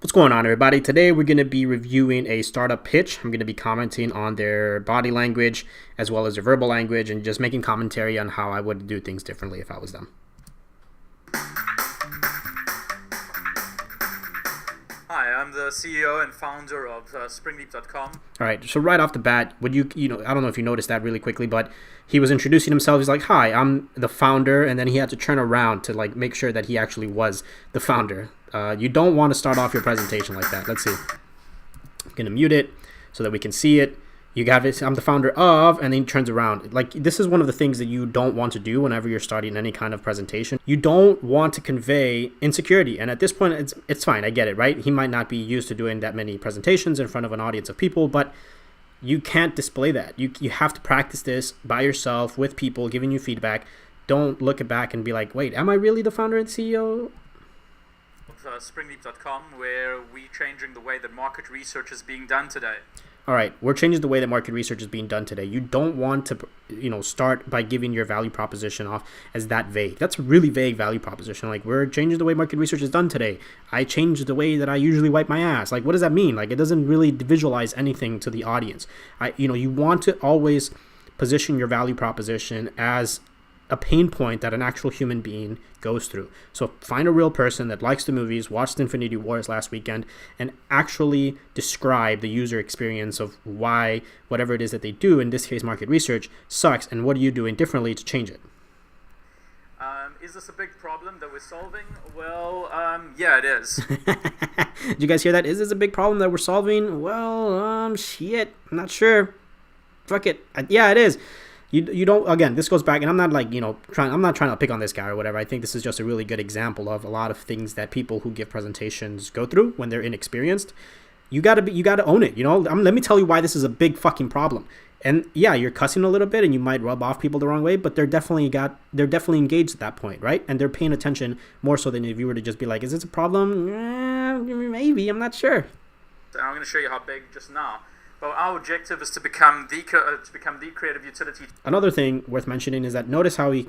What's going on, everybody? Today we're going to be reviewing a startup pitch. I'm going to be commenting on their body language as well as their verbal language and just making commentary on how I would do things differently if I was them. Hi, I'm the CEO and founder of springleap.com. All right, so right off the bat, would I don't know if you noticed that really quickly, but he was introducing himself. He's like, "Hi, I'm the founder," and then he had to turn around to make sure that he actually was the founder. You don't want to start off your presentation like that. Let's see. I'm gonna mute it so that we can see it. You got it. I'm the founder of, and then he turns around. This is one of the things that you don't want to do whenever you're starting any kind of presentation. You don't want to convey insecurity. And at this point, it's fine. I get it, right? He might not be used to doing that many presentations in front of an audience of people, but you can't display that. You have to practice this by yourself with people giving you feedback. Don't look back and be like, wait, am I really the founder and CEO? Springleap.com, where we're changing the way that market research is being done today. All right, we're changing the way that market research is being done today. You don't want to, start by giving your value proposition off as that vague. That's a really vague value proposition. We're changing the way market research is done today. I changed the way that I usually wipe my ass. What does that mean? It doesn't really visualize anything to the audience. You want to always position your value proposition as a pain point that an actual human being goes through. So find a real person that likes the movies, watched Infinity Wars last weekend, and actually describe the user experience of why whatever it is that they do, in this case market research, sucks, and what are you doing differently to change it. Is this a big problem that we're solving? Well, yeah, it is. Did you guys hear that? Is this a big problem that we're solving? Well, shit, I'm not sure. Fuck it. Yeah, it is. You don't, again, this goes back, and I'm not I'm not trying to pick on this guy or whatever. I think this is just a really good example of a lot of things that people who give presentations go through when they're inexperienced. You gotta own it. Let me tell you why this is a big fucking problem. And yeah, you're cussing a little bit and you might rub off people the wrong way, but they're definitely engaged at that point, right? And they're paying attention more so than if you were to just be like, is this a problem? Maybe, I'm not sure. So I'm going to show you how big just now. Well, our objective is to become the creative utility. Another thing worth mentioning is that notice how he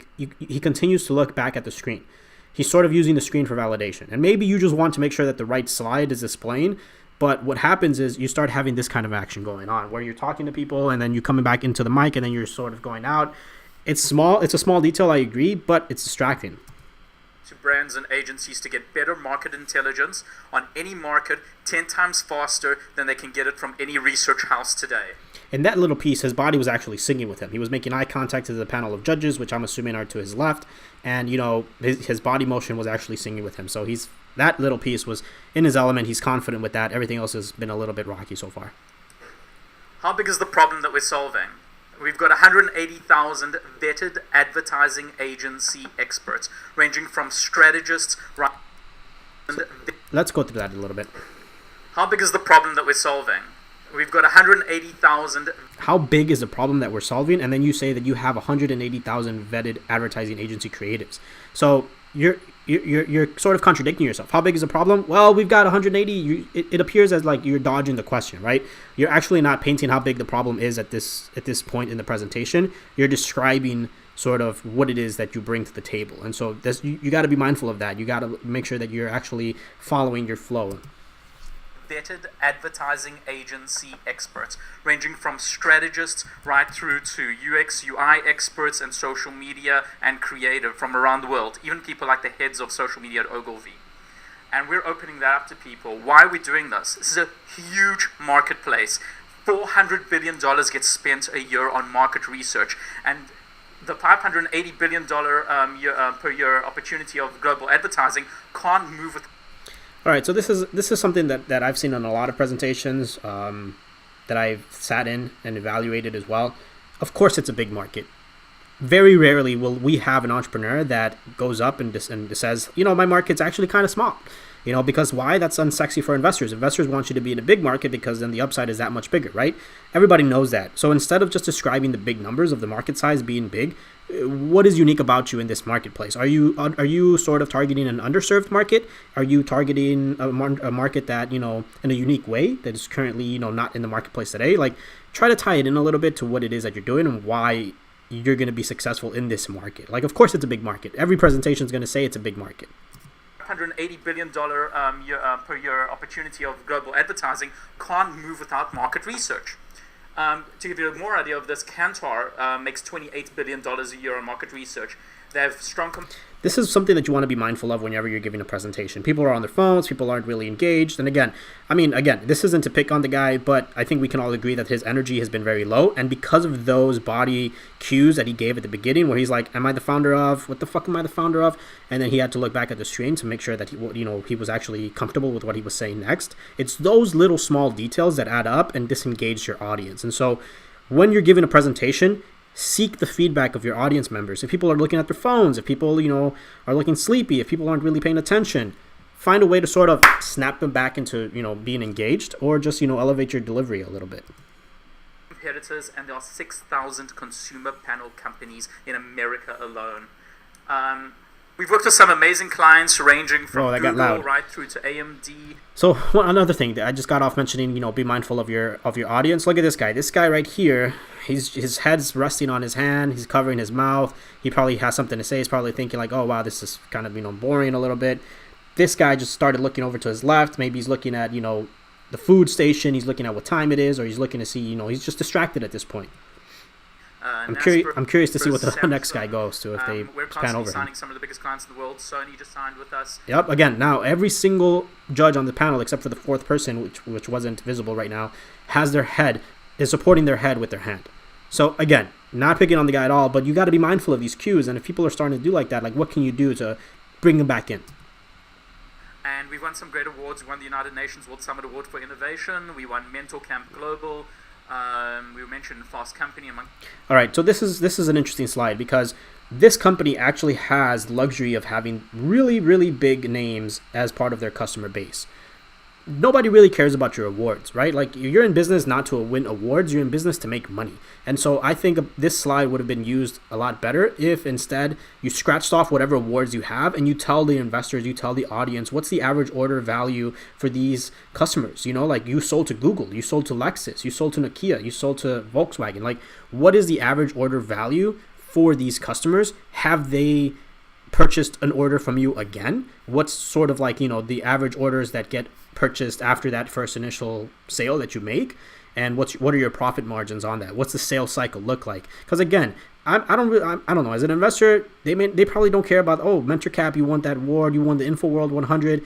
continues to look back at the screen. He's sort of using the screen for validation. And maybe you just want to make sure that the right slide is displaying, but what happens is you start having this kind of action going on where you're talking to people and then you're coming back into the mic and then you're sort of going out. It's a small detail, I agree, but it's distracting. To brands and agencies to get better market intelligence on any market 10 times faster than they can get it from any research house today. In that little piece, his body was actually singing with him. He was making eye contact to the panel of judges, which I'm assuming are to his left, and his body motion was actually singing with him. So that little piece was in his element. He's confident with that. Everything else has been a little bit rocky so far. How big is the problem that we're solving? We've got 180,000 vetted advertising agency experts, ranging from strategists. Let's go through that a little bit. How big is the problem that we're solving? We've got 180,000. How big is the problem that we're solving? And then you say that you have 180,000 vetted advertising agency creatives. So you're sort of contradicting yourself. How big is the problem? Well, we've got 180. It appears as you're dodging the question, right? You're actually not painting how big the problem is at this point in the presentation. You're describing sort of what it is that you bring to the table. And so you got to be mindful of that. You got to make sure that you're actually following your flow. Vetted advertising agency experts, ranging from strategists right through to UX, UI experts and social media and creative from around the world, even people like the heads of social media at Ogilvy. And we're opening that up to people. Why are we doing this? This is a huge marketplace. $400 billion gets spent a year on market research, and the $580 billion per year opportunity of global advertising can't move with. All right, so this is something that I've seen on a lot of presentations that I've sat in and evaluated as well. Of course, it's a big market. Very rarely will we have an entrepreneur that goes up and says, my market's actually kind of small. Because why? That's unsexy for investors. Investors want you to be in a big market because then the upside is that much bigger, right? Everybody knows that. So instead of just describing the big numbers of the market size being big, what is unique about you in this marketplace? Are you sort of targeting an underserved market? Are you targeting a market that, in a unique way that is currently, not in the marketplace today? Try to tie it in a little bit to what it is that you're doing and why you're going to be successful in this market. Of course, it's a big market. Every presentation is going to say it's a big market. $580 billion per year opportunity of global advertising can't move without market research. To give you a more idea of this, Kantar makes $28 billion a year on market research. They have strong... This is something that you want to be mindful of whenever you're giving a presentation. People are on their phones, people aren't really engaged. And again, this isn't to pick on the guy, but I think we can all agree that his energy has been very low. And because of those body cues that he gave at the beginning, where he's like, am I the founder of? What the fuck am I the founder of? And then he had to look back at the screen to make sure that he was actually comfortable with what he was saying next. It's those little small details that add up and disengage your audience. And so when you're giving a presentation, seek the feedback of your audience members. If people are looking at their phones, if people, are looking sleepy, if people aren't really paying attention, find a way to sort of snap them back into, being engaged, or just, elevate your delivery a little bit. Competitors, and there are 6,000 consumer panel companies in America alone. We've worked with some amazing clients ranging from Google right through to AMD. So another thing that I just got off mentioning, be mindful of your audience. Look at this guy. This guy right here, his head's resting on his hand. He's covering his mouth. He probably has something to say. He's probably thinking like, oh, wow, this is kind of, boring a little bit. This guy just started looking over to his left. Maybe he's looking at, the food station. He's looking at what time it is, or he's looking to see, he's just distracted at this point. I'm curious to see what the Samsung, next guy goes to if they we're pan over signing him. Some of the biggest clients in the world. Sony just signed with us. Yep. Again, now every single judge on the panel, except for the fourth person, which wasn't visible right now, is supporting their head with their hand. So again, not picking on the guy at all, but you got to be mindful of these cues. And if people are starting to do like that, like what can you do to bring them back in? And we've won some great awards. We won the United Nations World Summit Award for Innovation. We won Mental Camp Global. We mentioned Fast Company. All right, so this is an interesting slide because this company actually has the luxury of having really, really big names as part of their customer base. Nobody really cares about your awards, right? Like you're in business not to win awards, you're in business to make money. And so I think this slide would have been used a lot better if instead you scratched off whatever awards you have and you tell the investors, you tell the audience, what's the average order value for these customers? Like you sold to Google, you sold to Lexus, you sold to Nokia, you sold to Volkswagen. Like what is the average order value for these customers? Have they purchased an order from you again? What's sort of like, the average orders that get purchased after that first initial sale that you make, and what are your profit margins on that? What's the sales cycle look like? Because again, I don't know. As an investor, they probably don't care about, oh, MentorCap, you won that award, you won the InfoWorld 100.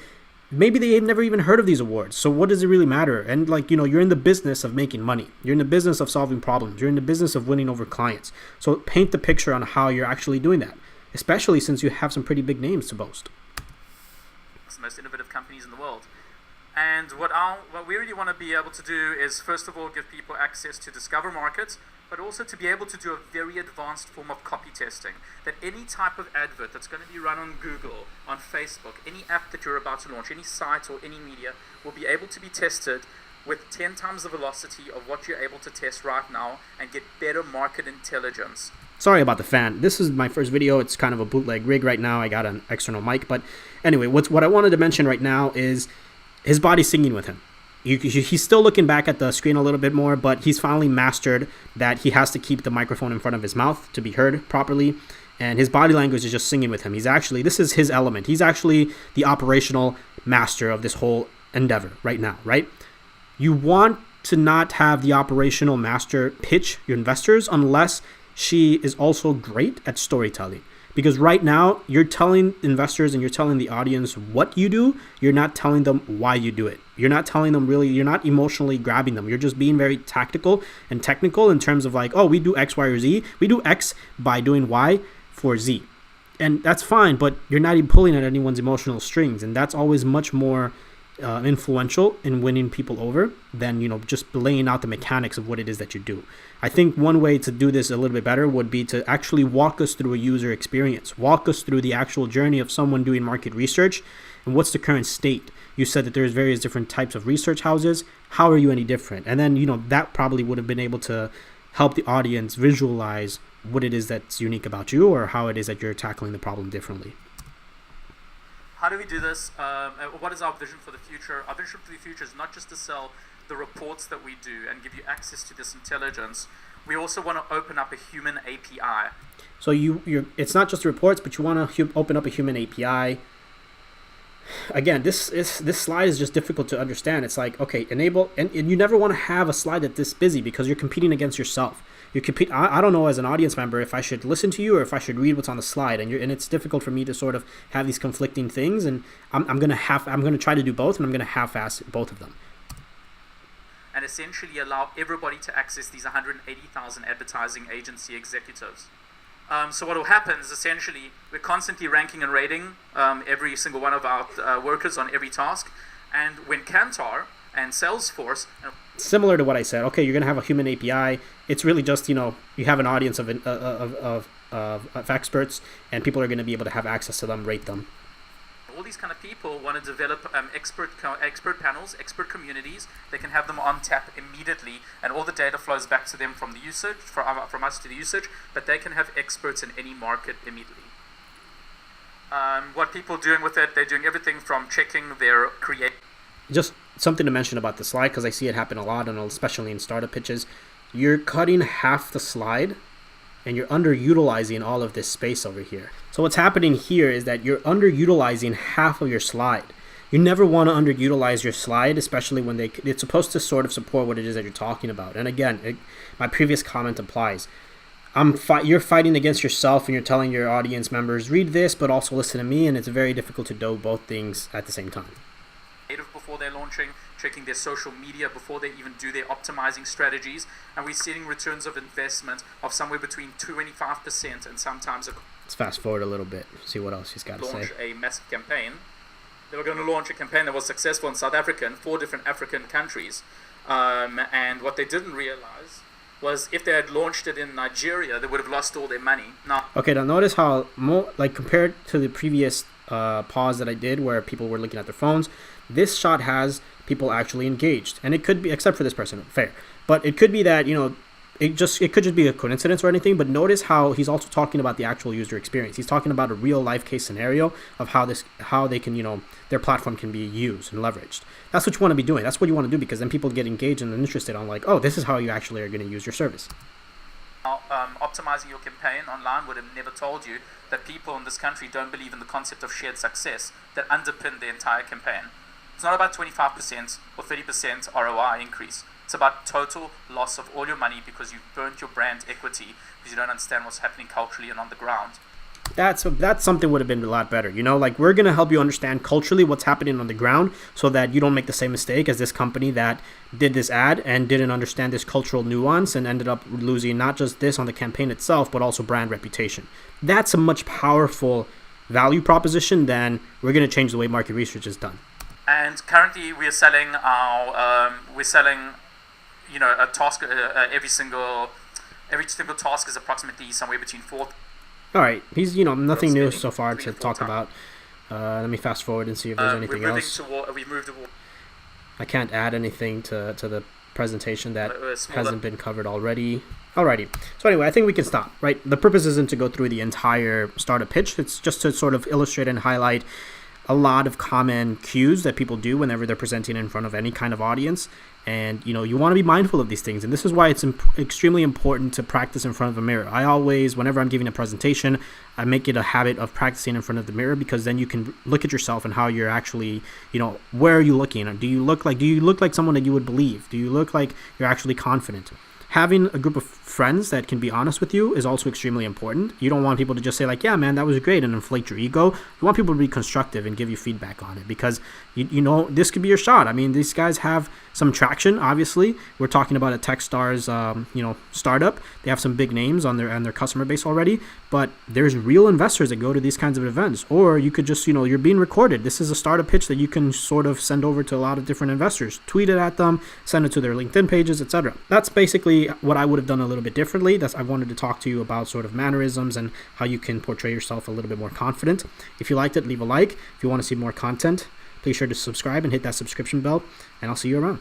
Maybe they've never even heard of these awards. So what does it really matter? And you're in the business of making money. You're in the business of solving problems. You're in the business of winning over clients. So paint the picture on how you're actually doing that, especially since you have some pretty big names to boast. It's the most innovative companies in the world. And what we really want to be able to do is, first of all, give people access to discover markets, but also to be able to do a very advanced form of copy testing. That any type of advert that's going to be run on Google, on Facebook, any app that you're about to launch, any site or any media, will be able to be tested with 10 times the velocity of what you're able to test right now and get better market intelligence. Sorry about the fan. This is my first video. It's kind of a bootleg rig right now. I got an external mic. But anyway, what I wanted to mention right now is his body's singing with him. He's still looking back at the screen a little bit more, but he's finally mastered that he has to keep the microphone in front of his mouth to be heard properly. And his body language is just singing with him. This is his element. He's actually the operational master of this whole endeavor right now, right? You want to not have the operational master pitch your investors unless she is also great at storytelling. Because right now, you're telling investors and you're telling the audience what you do. You're not telling them why you do it. You're not telling them really, you're not emotionally grabbing them. You're just being very tactical and technical in terms of like, oh, we do X, Y, or Z. We do X by doing Y for Z. And that's fine, but you're not even pulling at anyone's emotional strings. And that's always much more influential in winning people over than, just laying out the mechanics of what it is that you do. I think one way to do this a little bit better would be to actually walk us through a user experience, walk us through the actual journey of someone doing market research and what's the current state. You said that there's various different types of research houses. How are you any different? And then, that probably would have been able to help the audience visualize what it is that's unique about you or how it is that you're tackling the problem differently. How do we do this? What is our vision for the future? Our vision for the future is not just to sell the reports that we do and give you access to this intelligence. We also want to open up a human API. So it's not just the reports, but you want to open up a human API. Again, this slide is just difficult to understand. It's like, okay, enable, and you never want to have a slide that's this busy because you're competing against yourself. You compete. I don't know as an audience member if I should listen to you or if I should read what's on the slide, and it's difficult for me to sort of have these conflicting things, and I'm gonna try to do both, and I'm gonna half-ass both of them. And essentially allow everybody to access these 180,000 advertising agency executives. So what will happen is essentially we're constantly ranking and rating every single one of our workers on every task. And when Kantar and Salesforce... Similar to what I said, okay, you're going to have a human API. It's really just, you have an audience of experts, and people are going to be able to have access to them, rate them. All these kind of people want to develop expert panels, expert communities. They can have them on tap immediately, and all the data flows back to them from the usage, from us to the usage, but they can have experts in any market immediately. What people are doing with it, they're doing everything from checking their create. Just something to mention about the slide, because I see it happen a lot, and especially in startup pitches. You're cutting half the slide, and you're underutilizing all of this space over here. So what's happening here is that you're underutilizing half of your slide. You never want to underutilize your slide, especially when it's supposed to sort of support what it is that you're talking about. And again, my previous comment applies. You're fighting against yourself, and you're telling your audience members, read this, but also listen to me, and it's very difficult to do both things at the same time. Before they're launching, checking their social media before they even do their optimizing strategies, and we're seeing returns of investment of somewhere between 25% and sometimes Let's fast forward a little bit, see what else he's got to say. Launch a massive campaign. They were going to launch a campaign that was successful in South Africa and 4 different African countries, and what they didn't realize was if they had launched it in Nigeria, they would have lost all their money. Okay, now notice how compared to the previous pause that I did where people were looking at their phones, this shot has people actually engaged, and it could be, except for this person, fair, but it could be that it could just be a coincidence or anything. But notice how he's also talking about the actual user experience. He's talking about a real life case scenario of how they can their platform can be used and leveraged. That's what you want to be doing. That's what you want to do, because then people get engaged and interested on like, oh, this is how you actually are going to use your service. Optimizing your campaign online would have never told you that people in this country don't believe in the concept of shared success that underpin the entire campaign. It's not about 25% or 30% ROI increase. It's about total loss of all your money because you've burnt your brand equity because you don't understand what's happening culturally and on the ground. That's something would have been a lot better. Like, we're going to help you understand culturally what's happening on the ground so that you don't make the same mistake as this company that did this ad and didn't understand this cultural nuance and ended up losing not just this on the campaign itself, but also brand reputation. That's a much powerful value proposition than we're going to change the way market research is done. And currently we're selling a task, every single task is approximately somewhere between 4. All right, he's nothing new so far to talk about. Let me fast forward and see if there's anything else. We've moved to I can't add anything to the presentation that hasn't been covered already. Alrighty, so anyway, I think we can stop, right? The purpose isn't to go through the entire startup pitch. It's just to sort of illustrate and highlight a lot of common cues that people do whenever they're presenting in front of any kind of audience. And you want to be mindful of these things, and this is why it's extremely important to practice in front of a mirror. I always, whenever I'm giving a presentation, I make it a habit of practicing in front of the mirror, because then you can look at yourself and how you're actually, where are you looking? Do you look like someone that you would believe? Do you look like you're actually confident? Having a group of friends that can be honest with you is also extremely important. You don't want people to just say like, yeah, man, that was great, and inflate your ego. You want people to be constructive and give you feedback on it, because this could be your shot. I mean, these guys have some traction. Obviously, we're talking about a Techstars, startup. They have some big names on their customer base already, but there's real investors that go to these kinds of events. Or you could just, you're being recorded. This is a startup pitch that you can sort of send over to a lot of different investors, tweet it at them, send it to their LinkedIn pages, etc. That's basically what I would have done a little bit differently. I wanted to talk to you about sort of mannerisms and how you can portray yourself a little bit more confident. If you liked it, leave a like. If you want to see more content, please sure to subscribe and hit that subscription bell, and I'll see you around.